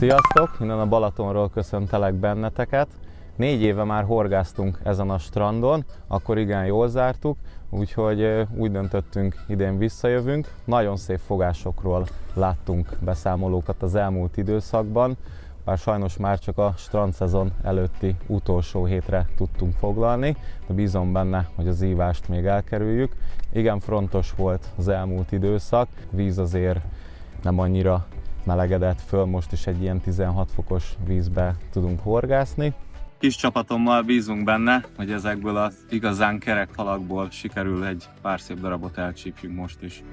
Sziasztok! Innen a Balatonról köszöntelek benneteket. 4 éve már horgásztunk ezen a strandon, akkor igen jól zártuk, úgyhogy úgy döntöttünk, idén visszajövünk. Nagyon szép fogásokról láttunk beszámolókat az elmúlt időszakban, bár sajnos már csak a strandszezon előtti utolsó hétre tudtunk foglalni, de bízom benne, hogy az ívást még elkerüljük. Igen frontos volt az elmúlt időszak, víz azért nem annyira melegedett föl, most is egy ilyen 16 fokos vízbe tudunk horgászni. Kis csapatommal bízunk benne, hogy ezekből az igazán kerek halakból sikerül egy pár szép darabot elcsípjünk most is.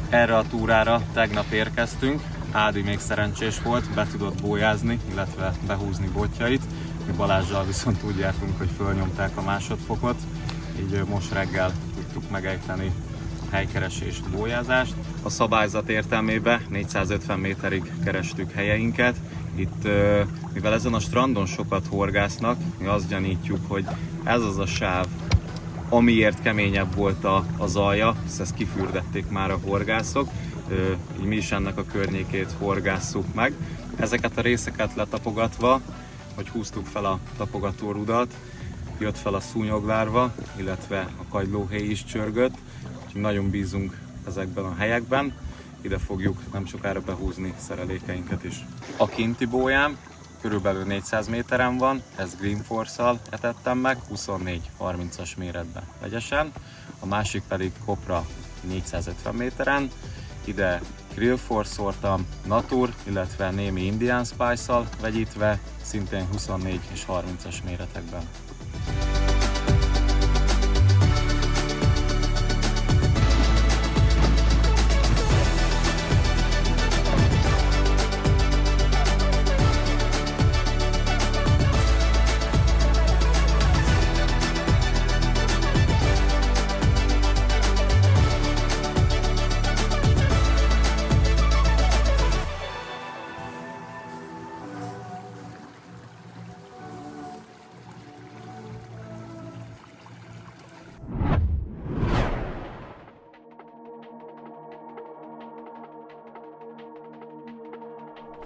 Erre a túrára tegnap érkeztünk, Ádi még szerencsés volt, be tudott bójázni, illetve behúzni botjait. Mi Balázssal viszont úgy jártunk, hogy fölnyomták a másodfokot, így most reggel tudtuk megejteni a helykeresést, bójázást. A szabályzat értelmében 450 méterig kerestük helyeinket. Itt, mivel ezen a strandon sokat horgásznak, mi azt gyanítjuk, hogy ez az a sáv, amiért keményebb volt az alja, hisz ezt kifürdették már a horgászok, így mi is ennek a környékét horgásszuk meg. Ezeket a részeket letapogatva, hogy húztuk fel a tapogatórudat, jött fel a szúnyoglárva, illetve a kagylóhéj is csörgött, úgyhogy nagyon bízunk ezekben a helyekben. Ide fogjuk nem sokára behúzni szerelékeinket is. A kinti bójám körülbelül 400 méteren van, ez Green Force-szal etettem meg, 24-30-as méretben vegyesen. A másik pedig Copra 450 méteren, ide Grill Force szórtam, Natur, illetve némi Indian Spice-szal vegyítve, szintén 24 és 30-as méretekben.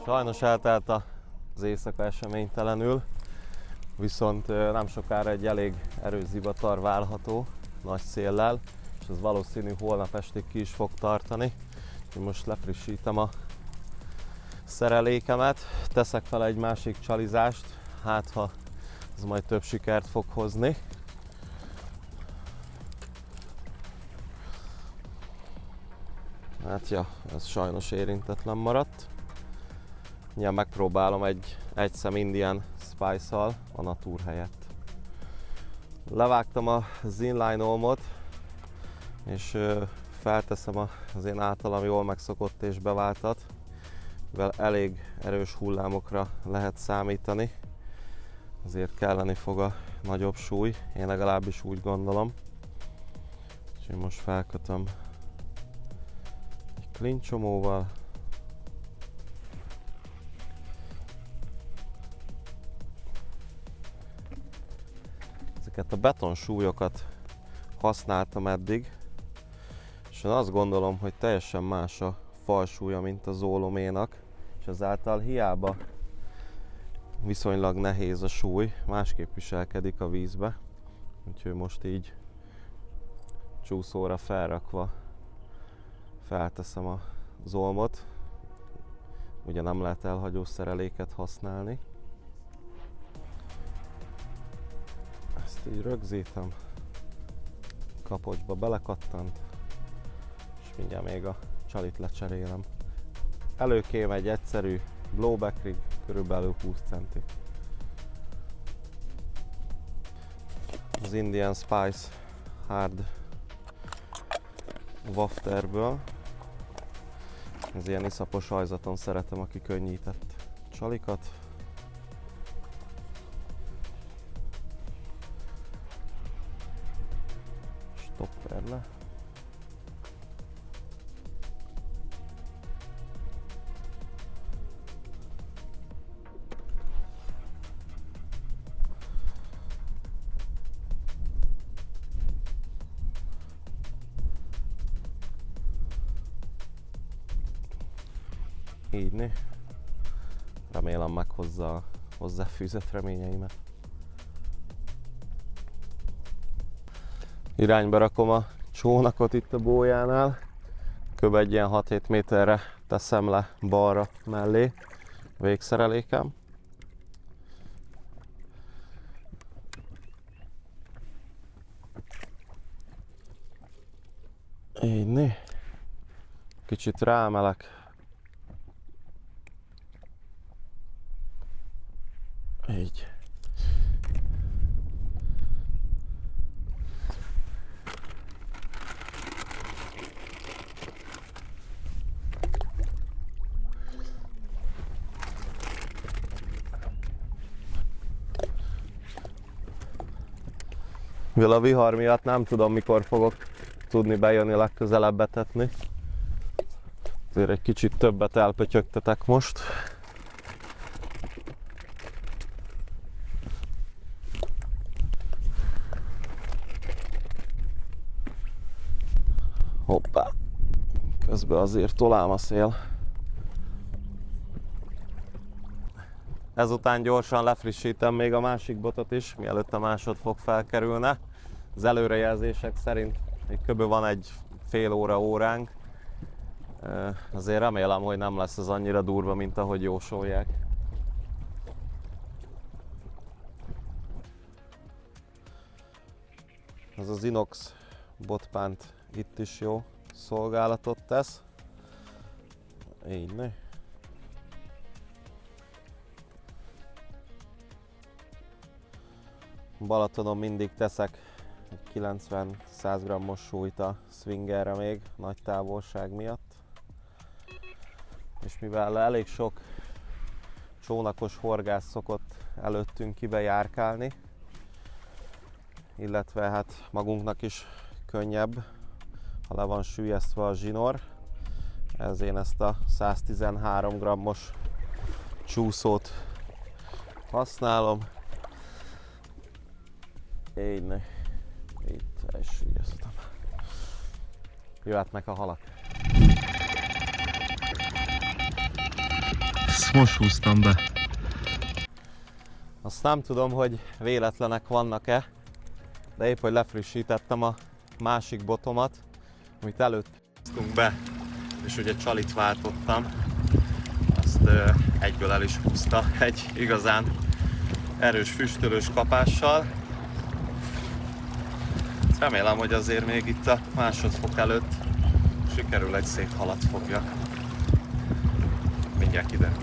Sajnos eltelt az éjszaka eseménytelenül, viszont nem sokára egy elég erős zivatar várható, nagy széllel, és ez valószínű holnap estig ki is fog tartani. Úgyhogy most lefrissítem a szerelékemet, teszek fel egy másik csalizást, hát ha ez majd több sikert fog hozni. Hát ja, ez sajnos érintetlen maradt. Ja, megpróbálom egy szem Indian Spice-szal a Natur helyett. Levágtam az inline olmot, és felteszem az én általam jól megszokott és beváltat, mivel elég erős hullámokra lehet számítani, azért kelleni fog a nagyobb súly, én legalábbis úgy gondolom. Úgyhogy most felkötöm egy klincsomóval. A betonsúlyokat használtam eddig, és én azt gondolom, hogy teljesen más a falsúlya, mint az óloménak, és ezáltal hiába viszonylag nehéz a súly, másképp viselkedik a vízbe. Úgyhogy most így csúszóra felrakva felteszem az olmot. Ugye nem lehet elhagyó szereléket használni. Ezt így rögzítem, kapocsba belekattant, és mindjárt még a csalit lecserélem. Előkém egy egyszerű blowback rig, körülbelül 20 cm. Az Indian Spice Hard Wafterből. Ez ilyen iszapos hajzaton szeretem a kikönnyített csalikat. Stopperle. Így né. Remélem meghozza a hozzáfűzött reményeimet. Irányba rakom a csónakot itt a bójánál. Kb. Egy ilyen 6-7 méterre teszem le balra mellé végszerelékem. Így né. Kicsit ráemelek. Így. Mivel a vihar miatt nem tudom, mikor fogok tudni bejönni legközelebb betetni. Ezért egy kicsit többet elpötyögtetek most. Hoppá! Közben azért tolám a szél. Ezután gyorsan lefrissítem még a másik botot is, mielőtt a másodfok felkerülne. Az előrejelzések szerint még kb. Van egy fél óránk. Azért remélem, hogy nem lesz ez annyira durva, mint ahogy jósolják. Ez az inox botpánt itt is jó szolgálatot tesz. Így ne. Balatonon mindig teszek egy 90-100 g-os súlyt a swingerre még, nagy távolság miatt. És mivel elég sok csónakos horgász szokott előttünk kibe járkálni, illetve hát magunknak is könnyebb, ha le van süllyesztve a zsinór. Ez én ezt a 113 g-os csúszót használom. Így ne. Itt el is süllyesztem. Jöhetnek a halak. Ezt most húztam be. Azt nem tudom, hogy véletlenek vannak-e, de épp hogy lefrissítettem a másik botomat, amit előtt húztunk be, és ugye csalit váltottam. Azt egyből el is húzta egy igazán erős füstölős kapással. Remélem, hogy azért még itt a másodfok előtt sikerül egy szép halat fogja. Mindjárt kiderül.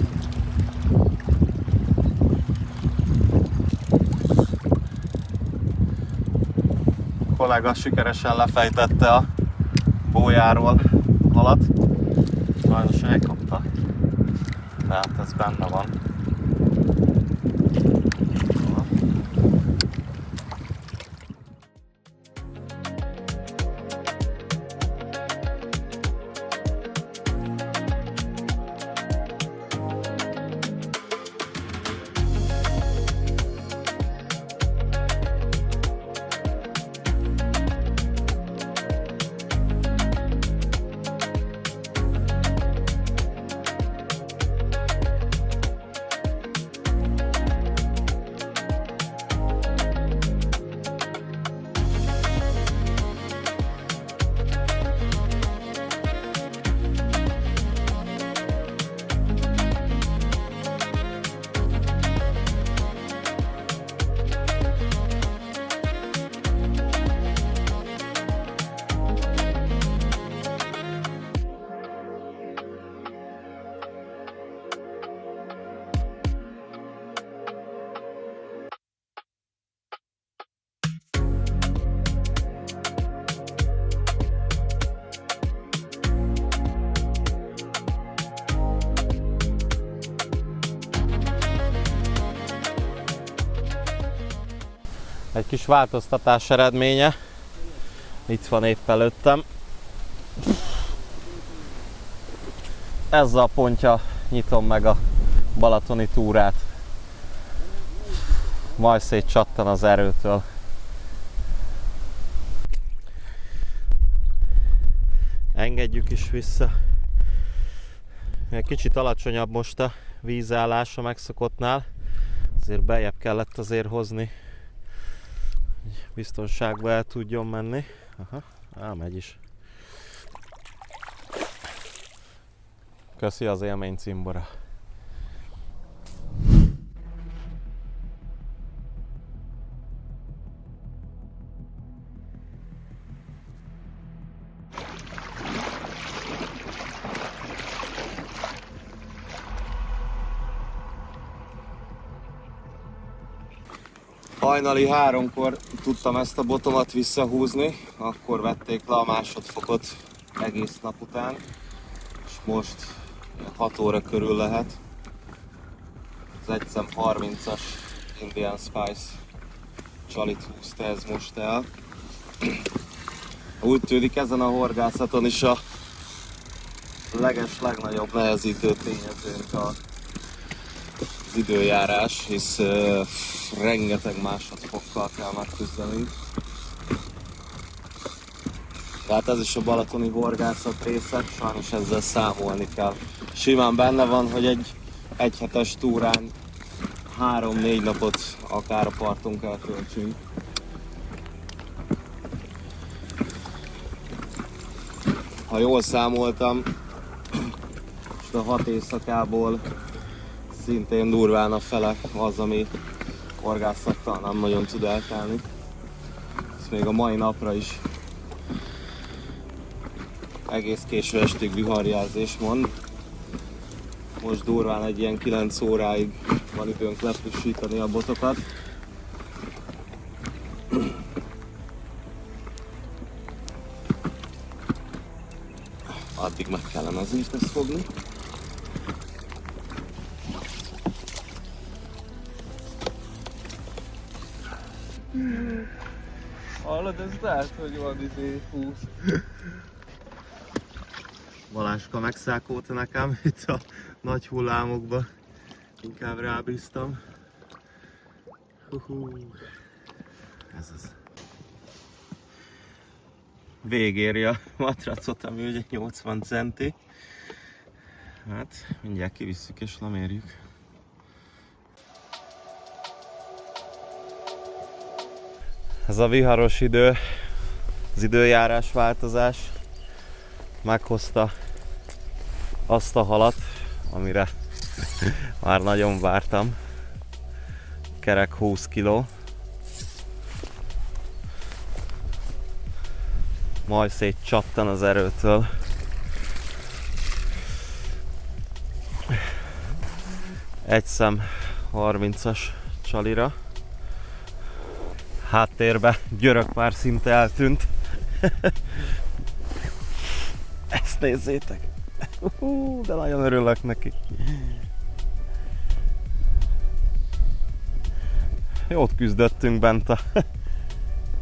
A kollega sikeresen lefejtette a bójáról halat. Sajnos elkapta, de hát ez benne van. Egy kis változtatás eredménye. Itt van épp előttem. Ezzel a pontja nyitom meg a balatoni túrát. Majd szétcsattan az erőtől. Engedjük is vissza. Egy kicsit alacsonyabb most a vízállás a megszokottnál. Azért beljebb kellett azért hozni, hogy biztonságba el tudjon menni. Aha, elmegy is. Köszi az élmény, cimbora. Hajnali 3-kor tudtam ezt a botomat visszahúzni, akkor vették le a másodfokot egész nap után, és most 6 óra körül lehet. Az 1x30-as Indian Spice csalit húzta ez most el. Úgy tűnik, ezen a horgászaton is a legnagyobb nehezítő tényezőnk az időjárás, hisz rengeteg másodfokkal kell megküzdenünk. Tehát ez is a balatoni horgászat része, sajnos ezzel számolni kell. Simán benne van, hogy egy egyhetes túrán 3-4 napot akár a parton kell töltsünk. Ha jól számoltam, és a 6 éjszakából szintén durván a fele az, ami horgászattal nem nagyon tud eltelni. Ez még a mai napra is egész késő estig viharjelzés mond. Most durván egy ilyen 9 óráig van időnk lefrissíteni a botokat. Addig meg kellene azért ezt fogni. Hallod, ez lehet, hogy van fúsz. Baláska megszákolta nekem itt a nagy hullámokba. Inkább rábíztam. Ez az. Végéri a matracot, ami ugye 80 centi. Hát mindjárt kivisszük és lemérjük. Ez a viharos idő, az időjárás változás meghozta azt a halat, amire már nagyon vártam. Kerek 20 kg. Majd szétcsattan az erőtől. Egy szem 30-as csalira. Háttérbe Györök már szinte eltűnt. Ezt nézzétek! De nagyon örülök neki. Jót küzdöttünk bent a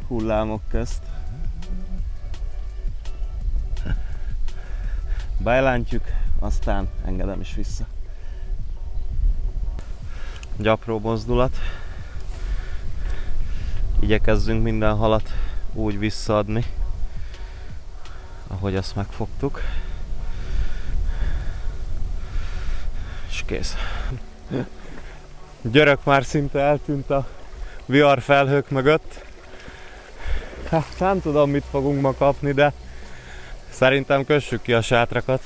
hullámok közt. Bejelentjük, aztán engedem is vissza. Gyapró mozdulat. Igyekezzünk minden halat úgy visszaadni, ahogy azt megfogtuk. És kész. Györök már szinte eltűnt a viharfelhők mögött. Hát nem tudom, mit fogunk ma kapni, de szerintem kössük ki a sátrakat.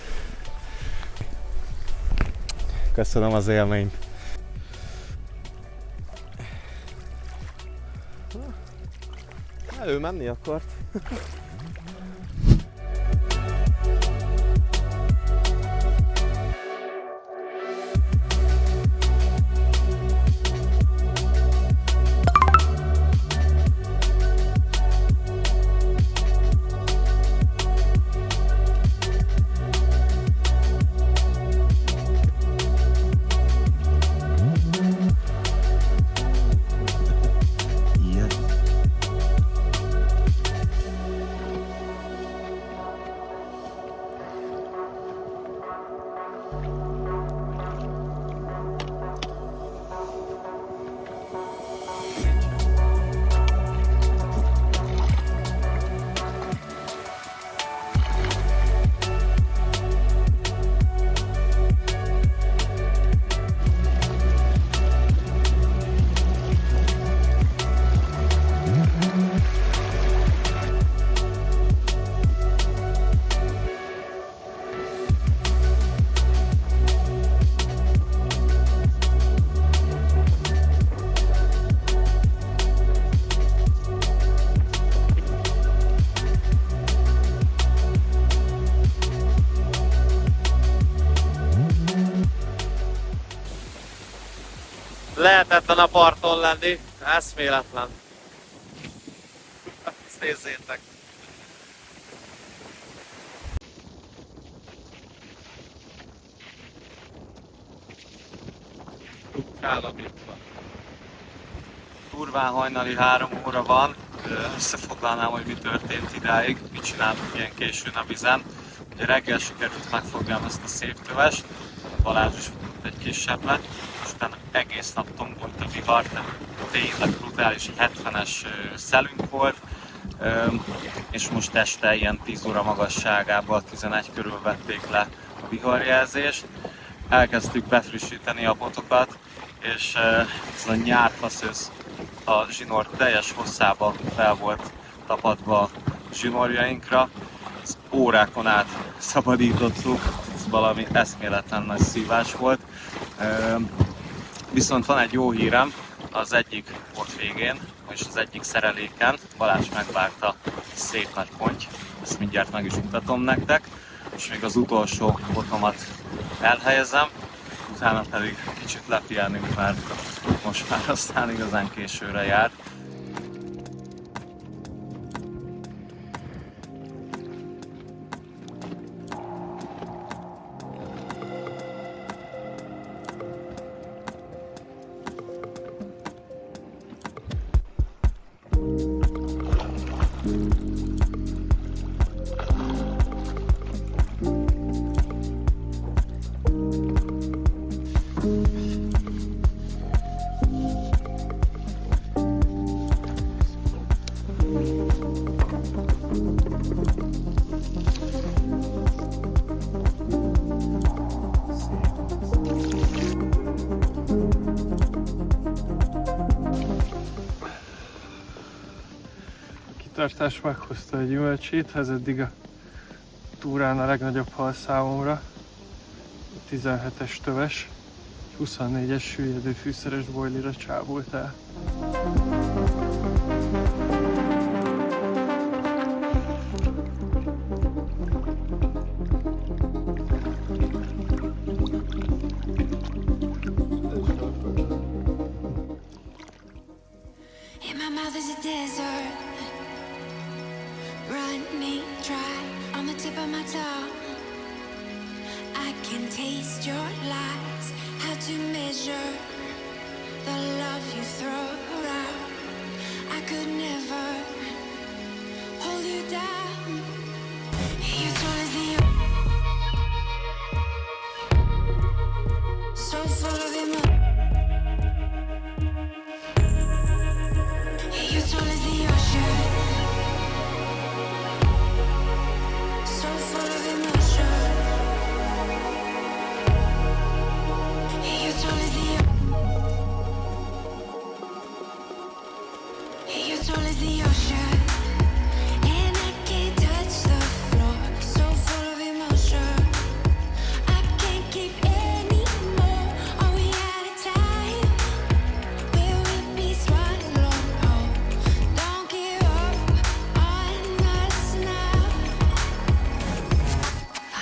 Köszönöm az élményt. Ő menni akart. lehetetlen a parton lenni, eszméletlen. Ezt nézzétek. Durván hajnali 3 óra van, összefoglalnám, hogy mi történt idáig, mit csináltunk ilyen későn a vizen. Ugye reggel sikerült megfognom ezt a szép tövest, Balázs is fogott egy kisebbet, és utána egész nap tombolt a vihar, tehát tényleg brutális, 70-es szelünk volt, és most este ilyen 10 óra magasságában 11 körül vették le a viharjelzést. Elkezdtük befrissíteni a botokat, és ez a nyárfaszősz a zsinór teljes hosszában fel volt tapadva a zsinórjainkra. Az órákon át szabadítottuk, ez valami eszméletlen nagy szívás volt. Viszont van egy jó hírem, az egyik ott végén, és az egyik szereléken Balázs megvágta szép nagy ponty, ezt mindjárt meg is mutatom nektek, és még az utolsó botomat elhelyezem, utána pedig kicsit lepihenünk, mert most már aztán igazán későre jár. Tartás meghozta a gyümölcsét, ez eddig a túrán a legnagyobb hal számomra. 17-es töves, 24-es süllyedő fűszeres bojlira csábult el. In my mouth is a desert, running dry on the tip of my tongue. I can taste your lies, how to measure the love you throw around. I could never hold you down. You're tall as the so full of emotion. You're tall as the ocean, so full of emotion. You're tall as the you're tall as the ocean, and I can't touch the floor. So full of emotion, I can't keep anymore. Are we out of time? Will we be swallowed whole? Don't give up on us now.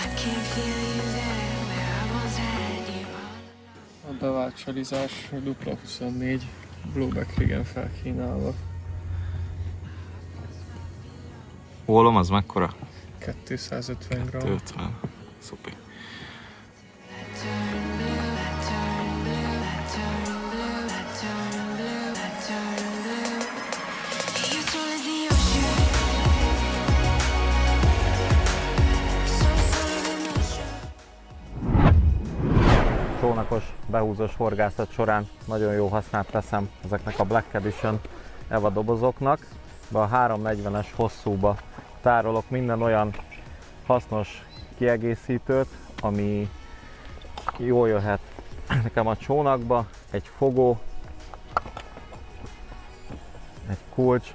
I can feel you there where I once had you all. A bevált csalizás dupla 24 Blueback régen felkínálva. Ólom az mekkora? 250 g. 50. Szupi. Turn blue, I turn blue, I turn blue, I turn blue, I turn blue. You're tall as the ocean, so full of emotion. Csónakos, behúzós horgászat során nagyon jó hasznát veszem ezeknek a Black Edition EVA dobozoknak. Be a 340-es hosszúba tárolok minden olyan hasznos kiegészítőt, ami jól jöhet nekem a csónakba. Egy fogó, egy kulcs,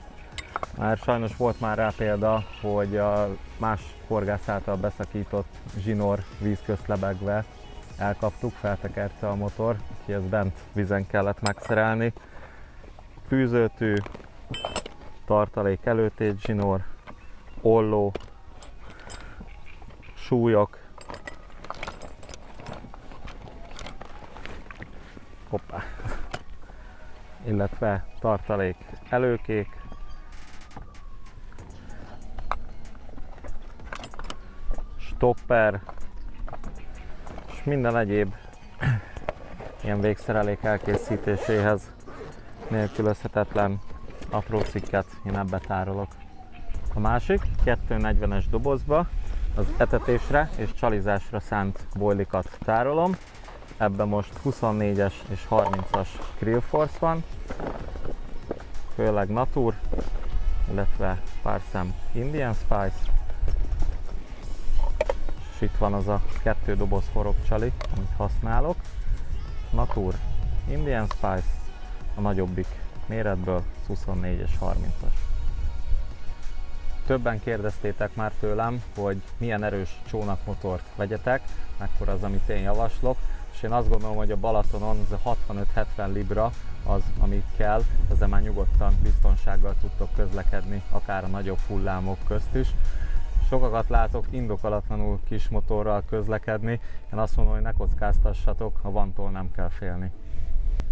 már sajnos volt már rá példa, hogy a más horgász által beszakított zsinór vízközt lebegve elkaptuk, feltekerte a motor, úgyhogy ezt bent vízen kellett megszerelni. Fűzőtű, tartalék előtét zsinór, olló, súlyok, hoppá, illetve tartalék előkék, stopper, és minden egyéb ilyen végszerelék elkészítéséhez nélkülözhetetlen apró cikket én ebbe tárolok. A másik 240-es dobozba az etetésre és csalizásra szánt boilikat tárolom. Ebben most 24-es és 30-as Krill Force van, főleg Natur, illetve pár szem Indian Spice. És itt van az a 2 doboz forog csali, amit használok. Natur, Indian Spice, a nagyobbik méretből 24 és 30-as. Többen kérdeztétek már tőlem, hogy milyen erős csónakmotort vegyetek, mekkora az, amit én javaslok, és én azt gondolom, hogy a Balatonon ez a 65-70 libra az, ami kell, ezzel már nyugodtan, biztonsággal tudtok közlekedni, akár a nagyobb hullámok közt is. Sokakat látok indokolatlanul kis motorral közlekedni, én azt mondom, hogy ne kockáztassatok, a vantól nem kell félni.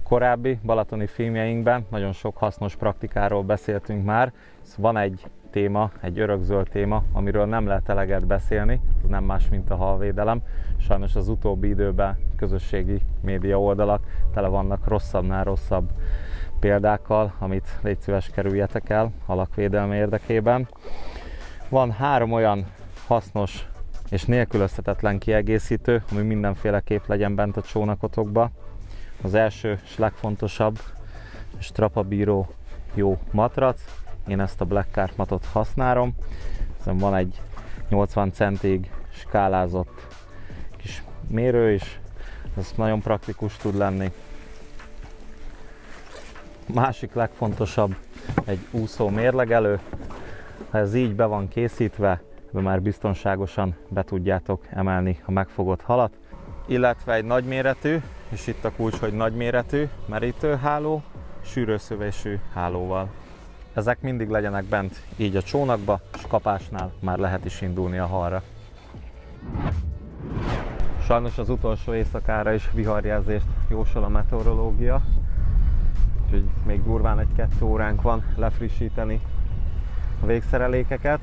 Korábbi balatoni filmjeinkben nagyon sok hasznos praktikáról beszéltünk már, van egy téma, egy örökzöld téma, amiről nem lehet eleget beszélni, ez nem más, mint a halvédelem. Sajnos az utóbbi időben közösségi média oldalak tele vannak rosszabbnál rosszabb példákkal, amit légy szíves kerüljetek el halakvédelme érdekében. Van 3 olyan hasznos és nélkülözhetetlen kiegészítő, ami mindenféleképp legyen bent a csónakotokba. Az első és legfontosabb, strapabíró jó matrac. Én ezt a Black Carp matot használom. Ezen van egy 80 centig skálázott kis mérő is, ez nagyon praktikus tud lenni. Másik legfontosabb egy úszó mérlegelő. Ha ez így be van készítve, ebbe már biztonságosan be tudjátok emelni a megfogott halat. Illetve egy nagyméretű, és itt a kulcs, hogy nagyméretű merítőháló, sűrőszövésű hálóval. Ezek mindig legyenek bent így a csónakba, és kapásnál már lehet is indulni a halra. Sajnos az utolsó éjszakára is viharjelzést jósol a meteorológia, úgyhogy még durván 1-2 óránk van lefrissíteni a végszerelékeket.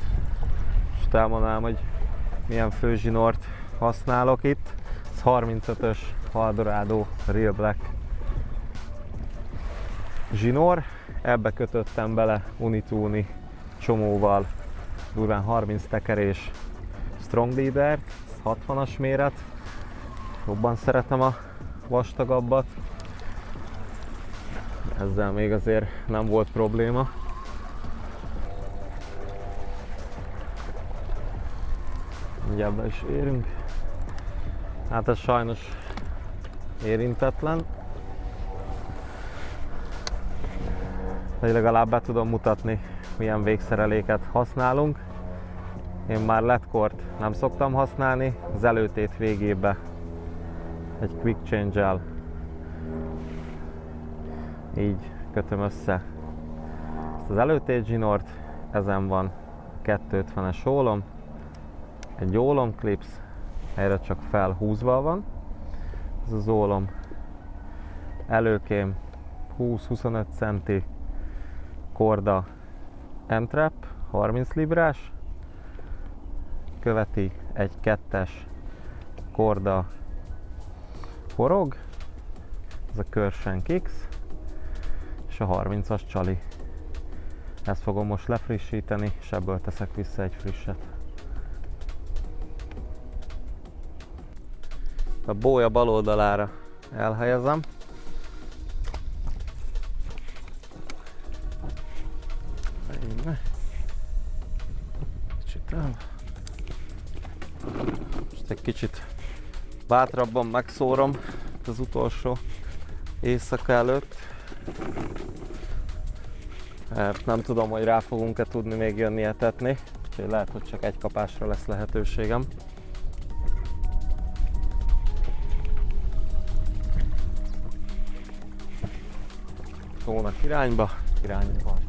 És elmondanám, hogy milyen főzsinort használok itt. Ez 35-ös Eldorado Real Black zsinór. Ebbe kötöttem bele Unituni csomóval durván 30 tekerés Strong Leader, 60-as méret. Jobban szeretem a vastagabbat. Ezzel még azért nem volt probléma. Mindjárt be is érünk. Hát ez sajnos érintetlen. De legalább be tudom mutatni, milyen végszereléket használunk. Én már ledkort nem szoktam használni, az előtét végébe egy quick change-el így kötöm össze ezt az előtét zsinort. Ezen van 250-es ólom, egy ólomklipsz, erre csak felhúzva van. Ez az ólom előkém 20-25 centi korda M-trap, 30 librás, követi egy 2-es korda forog, ez a Crurshank X, és a 30-as csali. Ezt fogom most lefrissíteni, és ebből teszek vissza egy frisset. A bólya bal oldalára elhelyezem. Kicsit el. Most egy kicsit bátrabban megszórom az utolsó éjszaka előtt. Mert nem tudom, hogy rá fogunk-e tudni még jönni etetni, úgyhogy lehet, hogy csak egy kapásra lesz lehetőségem. Csónak irányba, part.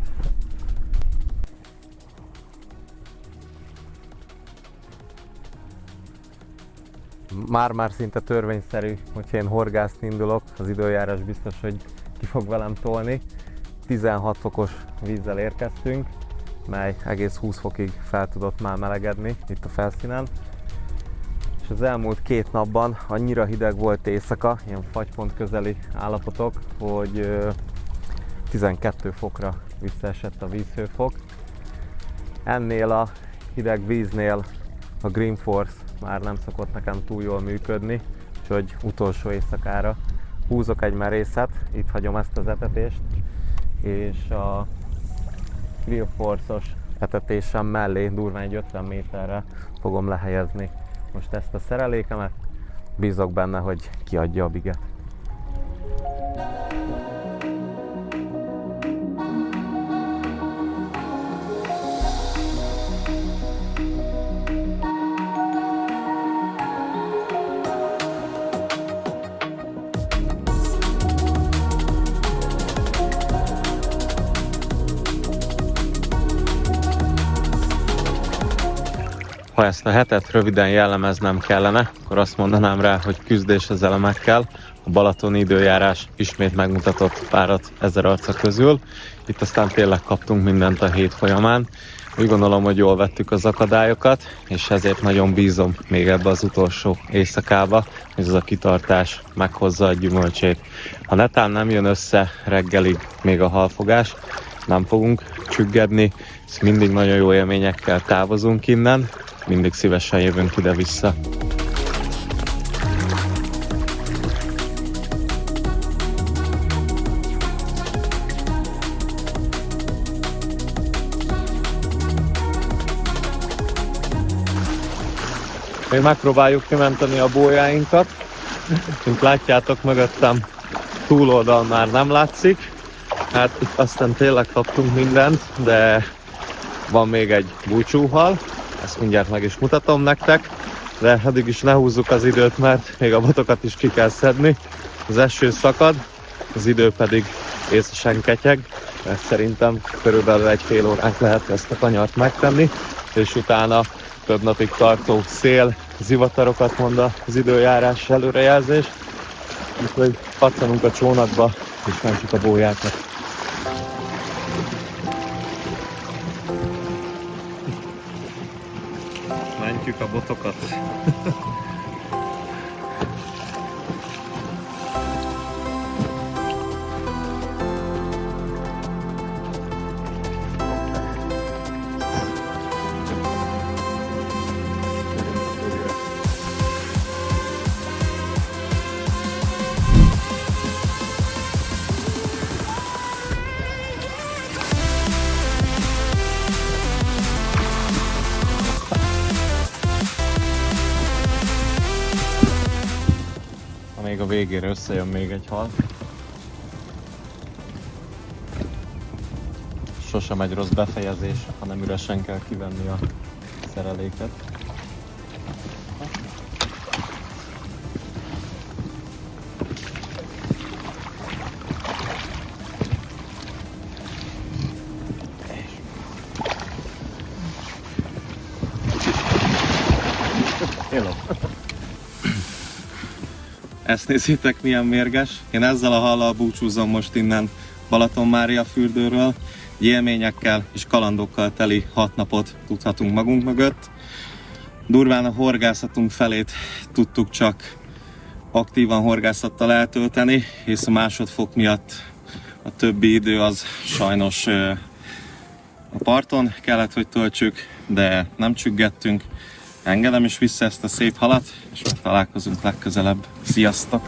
Már szinte törvényszerű, hogyha én horgászni indulok, az időjárás biztos, hogy ki fog velem tolni. 16 fokos vízzel érkeztünk, mely egész 20 fokig fel tudott már melegedni itt a felszínen. És az elmúlt 2 napban annyira hideg volt éjszaka, ilyen fagypont közeli állapotok, hogy 12 fokra visszaesett a vízhőfok. Ennél a hideg víznél a Green Force már nem szokott nekem túl jól működni, úgyhogy utolsó éjszakára húzok egy merészet, itt hagyom ezt az etetést, és a Green Force-os etetésem mellé durván egy 50 méterre fogom lehelyezni most ezt a szerelékemet. Bízok benne, hogy kiadja a biget. Ha ezt a hetet röviden jellemeznem kellene, akkor azt mondanám rá, hogy küzdés az elemekkel. A balatoni időjárás ismét megmutatott párat ezer arca közül. Itt aztán tényleg kaptunk mindent a hét folyamán. Úgy gondolom, hogy jól vettük az akadályokat, és ezért nagyon bízom még ebbe az utolsó éjszakába, hogy ez a kitartás meghozza a gyümölcsét. Ha netán nem jön össze reggelig még a halfogás, nem fogunk csüggedni, mindig nagyon jó élményekkel távozunk innen, mindig szívesen jövünk ide-vissza. Még megpróbáljuk kimenteni a bójáinkat. Mint látjátok, mögöttem túloldal már nem látszik. Hát itt aztán tényleg kaptunk mindent, de van még egy búcsúhal. Ezt mindjárt meg is mutatom nektek. De addig is ne húzzuk az időt, mert még a botokat is ki kell szedni. Az eső szakad, az idő pedig észesen ketyeg, mert szerintem körülbelül egy fél óránk lehet ezt a kanyart megtenni, és utána több napig tartó szél, zivatarokat mond az időjárás előrejelzés. Úgyhogy pattanunk a csónakba, és mentjük a bójákat. Mentjük a botokat. Még a végére összejön még egy hal. Sosem egy rossz befejezés, hanem üresen kell kivenni a szereléket. Hello. Ezt nézzétek, milyen mérges. Én ezzel a hallal búcsúzom most innen Balatonmária-fürdőről. Élményekkel és kalandokkal teli 6 napot tudhatunk magunk mögött. Durván a horgászatunk felét tudtuk csak aktívan horgászattal eltölteni, és a másodfok miatt a többi idő az sajnos a parton kellett, hogy töltsük, de nem csüggettünk. Engedem is vissza ezt a szép halat, és találkozunk legközelebb. Sziasztok!